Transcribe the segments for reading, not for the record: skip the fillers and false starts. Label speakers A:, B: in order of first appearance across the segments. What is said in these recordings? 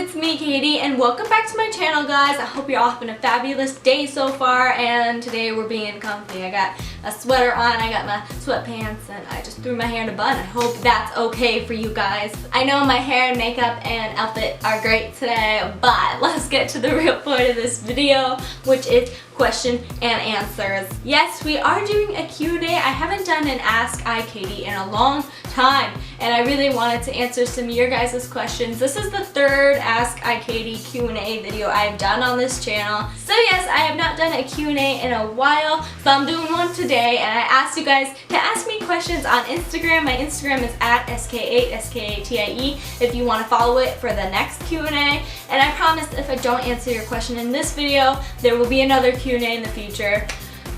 A: it's me, Katie, and welcome back to my channel, guys. I hope you're all having a fabulous day so far, and today we're being comfy. I got a sweater on, I got my sweatpants, and I just threw my hair in a bun. I hope that's okay for you guys. I know my hair and makeup and outfit are great today, but let's get to the real point of this video, which is question and answers. Yes, we are doing a Q&A. I haven't done an Ask iKatie in a long time, and I really wanted to answer some of your guys' questions. This is the third Ask iKatie Q&A video I've done on this channel. So yes, I have not done a Q&A in a while, so I'm doing one today, and I asked you guys to ask me questions on Instagram. My Instagram is at @SK8SKATIE if you want to follow it for the next Q&A. And I promise if I don't answer your question in this video, there will be another Q&A in the future.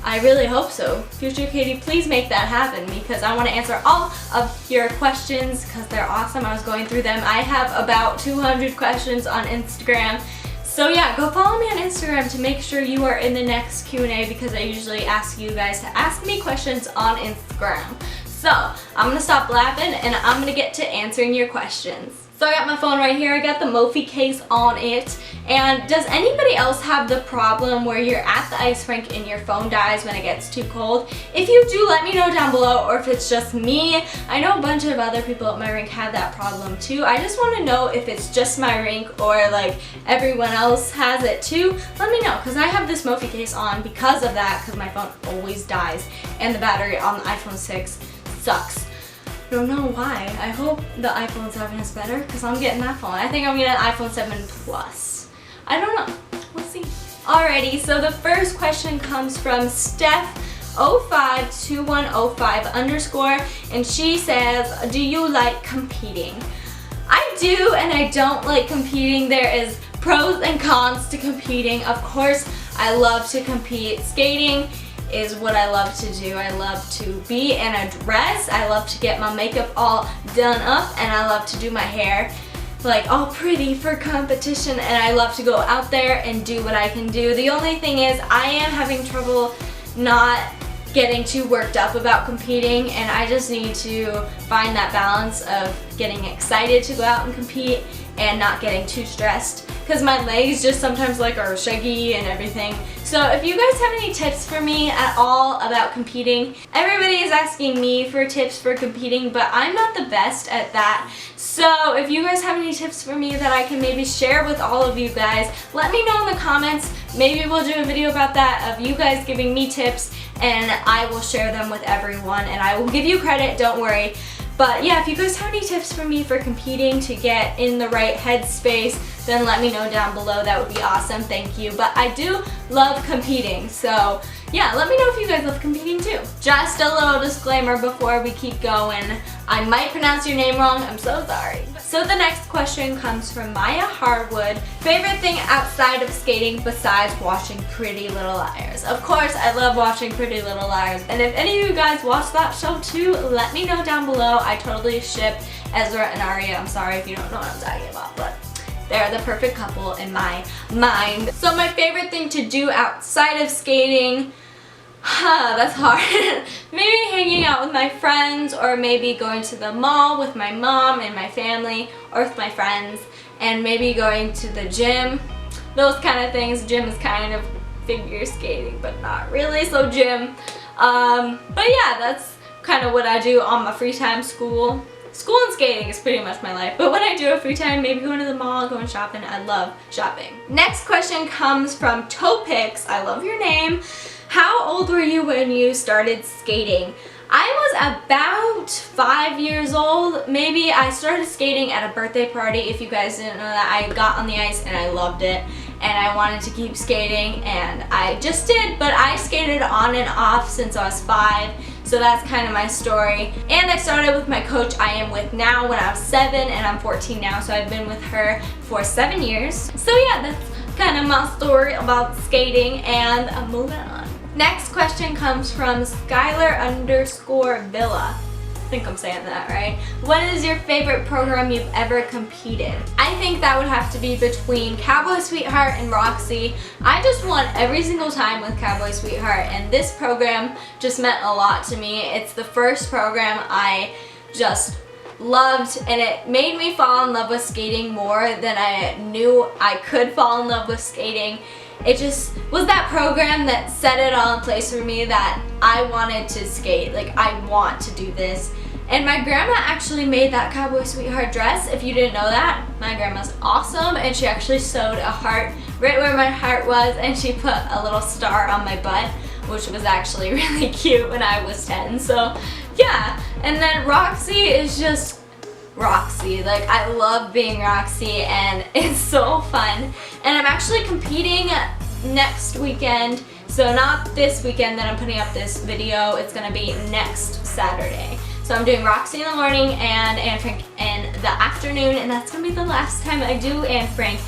A: I really hope so. Future Katie, please make that happen because I want to answer all of your questions because they're awesome. I was going through them. I have about 200 questions on Instagram. So yeah, go follow me on Instagram to make sure you are in the next Q&A because I usually ask you guys to ask me questions on Instagram. So I'm going to stop blabbing and I'm going to get to answering your questions. So I got my phone right here, I got the Mophie case on it, and does anybody else have the problem where you're at the ice rink and your phone dies when it gets too cold? If you do, let me know down below, or if it's just me. I know a bunch of other people at my rink have that problem too. I just want to know if it's just my rink or like everyone else has it too. Let me know, because I have this Mophie case on because of that, because my phone always dies, and the battery on the iPhone 6 sucks. I don't know why. I hope the iPhone 7 is better because I'm getting that phone. I think I'm getting an iPhone 7 Plus. I don't know. We'll see. Alrighty, so the first question comes from Steph052105_, and she says, do you like competing? I do, and I don't like competing. There is pros and cons to competing. Of course, I love to compete. Skating is what I love to do. I love to be in a dress. I love to get my makeup all done up, and I love to do my hair like all pretty for competition, and I love to go out there and do what I can do. The only thing is I am having trouble not getting too worked up about competing, and I just need to find that balance of getting excited to go out and compete and not getting too stressed, because my legs just sometimes like are shaggy and everything. So if you guys have any tips for me at all about competing, everybody is asking me for tips for competing, but I'm not the best at that. So if you guys have any tips for me that I can maybe share with all of you guys, let me know in the comments. Maybe we'll do a video about that, of you guys giving me tips, and I will share them with everyone, and I will give you credit, don't worry. But yeah, if you guys have any tips for me for competing to get in the right headspace, then let me know down below. That would be awesome, thank you. But I do love competing, so yeah, let me know if you guys love competing too. Just a little disclaimer before we keep going. I might pronounce your name wrong, I'm so sorry. So the next question comes from Maya Harwood. Favorite thing outside of skating besides watching Pretty Little Liars? Of course, I love watching Pretty Little Liars. And if any of you guys watch that show too, let me know down below. I totally ship Ezra and Aria. I'm sorry if you don't know what I'm talking about, but they're the perfect couple in my mind. So my favorite thing to do outside of skating, that's hard. Maybe hanging out with my friends, or maybe going to the mall with my mom and my family, or with my friends, and maybe going to the gym. Those kind of things. Gym is kind of figure skating, but not really, so gym. But yeah, that's kind of what I do on my free time. School and skating is pretty much my life. But when I do have free time, maybe going to the mall, going shopping. I love shopping. Next question comes from Topix. I love your name. How old were you when you started skating? I was about 5 years old. Maybe I started skating at a birthday party. If you guys didn't know that, I got on the ice and I loved it. And I wanted to keep skating, and I just did. But I skated on and off since I was 5. So that's kind of my story. And I started with my coach I am with now when I was 7, and I'm 14 now. So I've been with her for 7 years. So yeah, that's kind of my story about skating, and I'm moving on. Next question comes from Skylar_Villa. I think I'm saying that right. What is your favorite program you've ever competed? I think that would have to be between Cowboy Sweetheart and Roxy. I just won every single time with Cowboy Sweetheart, and this program just meant a lot to me. It's the first program I just loved, and it made me fall in love with skating more than I knew I could fall in love with skating. It just was that program that set it all in place for me that I wanted to skate. Like, I want to do this. And my grandma actually made that Cowboy Sweetheart dress. If you didn't know that, my grandma's awesome, and she actually sewed a heart right where my heart was, and she put a little star on my butt, which was actually really cute when I was 10. So yeah, and then Roxy is just Roxy. Like, I love being Roxy, and it's so fun. And I'm actually competing next weekend, so not this weekend that I'm putting up this video, it's gonna be next Saturday. So I'm doing Roxy in the morning and Anne Frank in the afternoon, and that's gonna be the last time I do Anne Frank.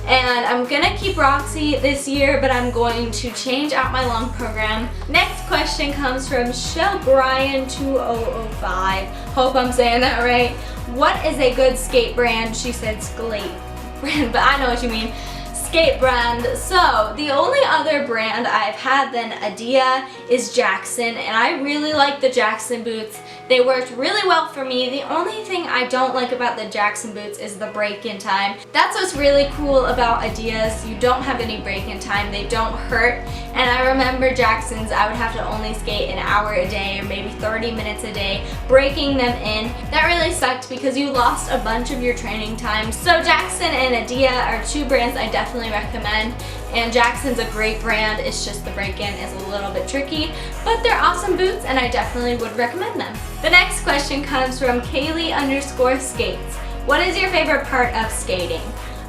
A: And I'm gonna keep Roxy this year, but I'm going to change out my long program. Next question comes from ShellBryan2005. Hope I'm saying that right. What is a good skate brand? She said skate brand, but I know what you mean. Skate brand. So the only other brand I've had than Adia is Jackson, and I really like the Jackson boots. They worked really well for me. The only thing I don't like about the Jackson boots is the break-in time. That's what's really cool about Adidas. You don't have any break-in time. They don't hurt. And I remember Jacksons, I would have to only skate an hour a day or maybe 30 minutes a day, breaking them in. That really sucked because you lost a bunch of your training time. So Jackson and Adia are two brands I definitely recommend. And Jackson's a great brand, it's just the break-in is a little bit tricky, but they're awesome boots and I definitely would recommend them. The next question comes from Kaylee_skates. What is your favorite part of skating?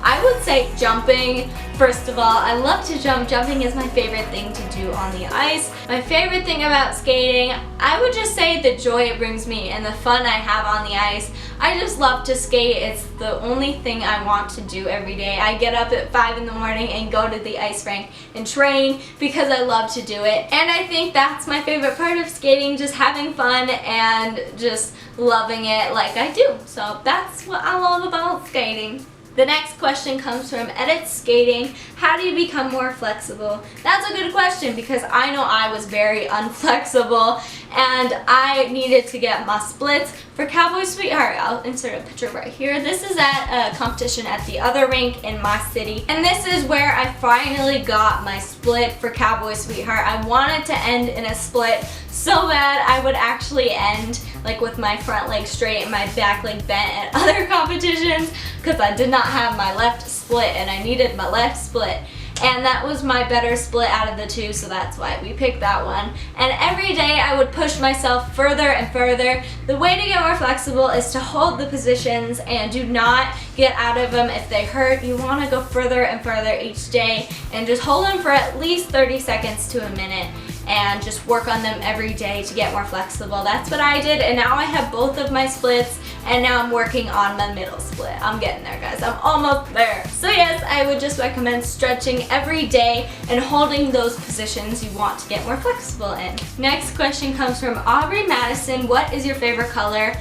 A: I would say jumping. First of all, I love to jump. Jumping is my favorite thing to do on the ice. My favorite thing about skating, I would just say the joy it brings me and the fun I have on the ice. I just love to skate. It's the only thing I want to do every day. I get up at 5 in the morning and go to the ice rink and train because I love to do it. And I think that's my favorite part of skating, just having fun and just loving it like I do. So that's what I love about skating. The next question comes from Edit Skating. How do you become more flexible? That's a good question because I know I was very unflexible and I needed to get my splits for Cowboy Sweetheart. I'll insert a picture right here. This is at a competition at the other rink in my city, and this is where I finally got my split for Cowboy Sweetheart. I wanted to end in a split so bad. I would actually end like with my front leg straight and my back leg bent at other competitions because I did not have my left split and I needed my left split. And that was my better split out of the two, so that's why we picked that one. And every day I would push myself further and further. The way to get more flexible is to hold the positions and do not get out of them if they hurt. You want to go further and further each day and just hold them for at least 30 seconds to a minute and just work on them every day to get more flexible. That's what I did, and now I have both of my splits, and now I'm working on my middle split. I'm getting there, guys. I'm almost there. So yes, I would just recommend stretching every day and holding those positions you want to get more flexible in. Next question comes from Aubrey Madison. What is your favorite color?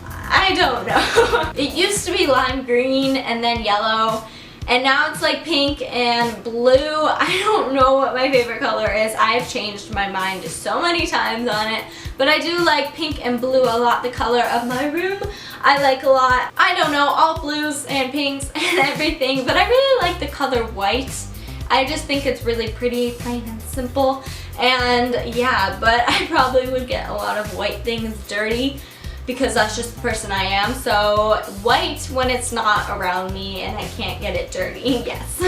A: I don't know. It used to be lime green and then yellow, and now it's like pink and blue. I don't know what my favorite color is. I've changed my mind so many times on it, but I do like pink and blue a lot. The color of my room I like a lot. I don't know, all blues and pinks and everything, but I really like the color white. I just think it's really pretty, plain and simple. And yeah, but I probably would get a lot of white things dirty because that's just the person I am. So white when it's not around me and I can't get it dirty, yes.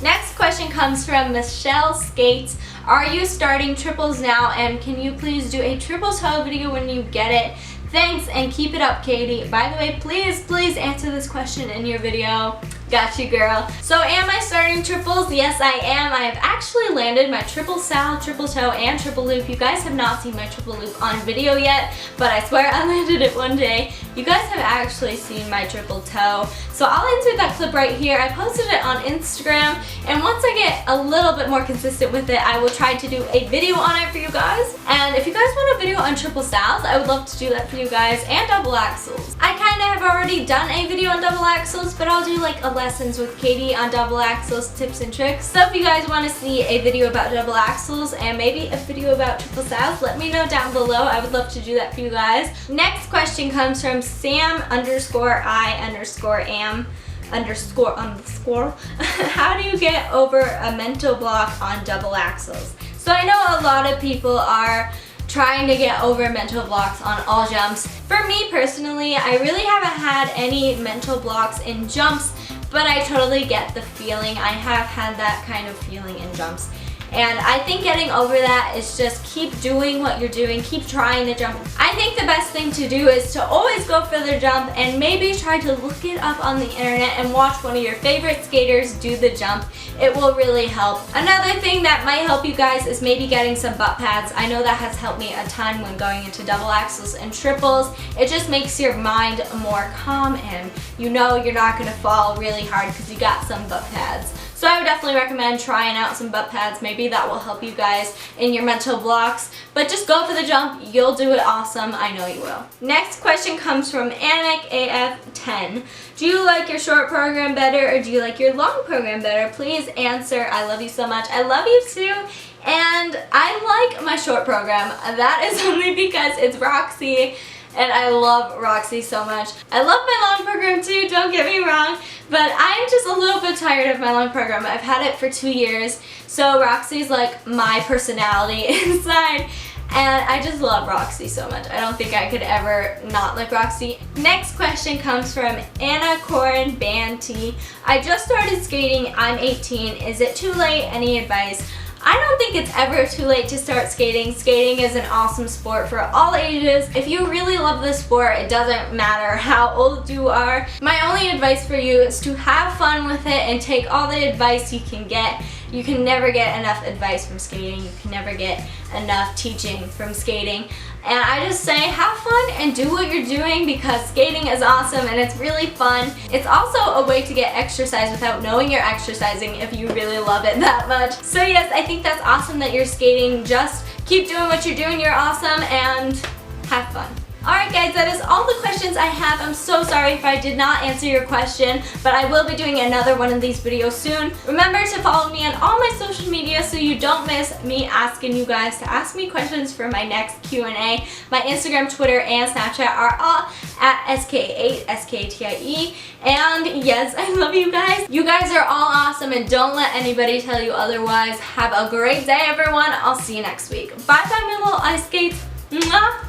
A: Next question comes from Michelle Skates. Are you starting triples now, and can you please do a triple toe video when you get it? Thanks, and keep it up, Katie. By the way, please answer this question in your video. Got you, girl. So am I starting triples? Yes, I am. I have actually landed my triple sal, triple toe, and triple loop. You guys have not seen my triple loop on video yet, but I swear I landed it one day. You guys have actually seen my triple toe. So I'll insert that clip right here. I posted it on Instagram, and once I get a little bit more consistent with it, I will try to do a video on it for you guys. And if you guys want a video on triple sals, I would love to do that for you guys, and double axles. I kind of have already done a video on double axles, but I'll do like a lessons with Katie on double axels tips and tricks. So if you guys want to see a video about double axels and maybe a video about triple sows, let me know down below. I would love to do that for you guys. Next question comes from Sam_I_am_. How do you get over a mental block on double axels? So I know a lot of people are trying to get over mental blocks on all jumps. For me personally, I really haven't had any mental blocks in jumps, but I totally get the feeling. I have had that kind of feeling in jumps. And I think getting over that is just keep doing what you're doing, keep trying the jump. I think the best thing to do is to always go for the jump and maybe try to look it up on the internet and watch one of your favorite skaters do the jump. It will really help. Another thing that might help you guys is maybe getting some butt pads. I know that has helped me a ton when going into double axels and triples. It just makes your mind more calm and you know you're not going to fall really hard because you got some butt pads. So I would definitely recommend trying out some butt pads. Maybe that will help you guys in your mental blocks. But just go for the jump. You'll do it awesome. I know you will. Next question comes from AF10. Do you like your short program better or do you like your long program better? Please answer. I love you so much. I love you too. And I like my short program. That is only because it's Roxy. And I love Roxy so much. I love my long program too, don't get me wrong, but I'm just a little bit tired of my long program. I've had it for 2 years, so Roxy's like my personality inside, and I just love Roxy so much. I don't think I could ever not like Roxy. Next question comes from Anna Corin Banty. I just started skating, I'm 18. Is it too late? Any advice? I don't think it's ever too late to start skating. Skating is an awesome sport for all ages. If you really love the sport, it doesn't matter how old you are. My only advice for you is to have fun with it and take all the advice you can get. You can never get enough advice from skating. You can never get enough teaching from skating. And I just say have fun and do what you're doing because skating is awesome and it's really fun. It's also a way to get exercise without knowing you're exercising if you really love it that much. So yes, I think that's awesome that you're skating. Just keep doing what you're doing. You're awesome and have fun. Alright guys, that is all the questions I have. I'm so sorry if I did not answer your question, but I will be doing another one of these videos soon. Remember to follow me on all my social media so you don't miss me asking you guys to ask me questions for my next Q&A. My Instagram, Twitter, and Snapchat are all at SK8, SKTIE. And yes, I love you guys. You guys are all awesome and don't let anybody tell you otherwise. Have a great day everyone. I'll see you next week. Bye bye my little ice skates. Mwah!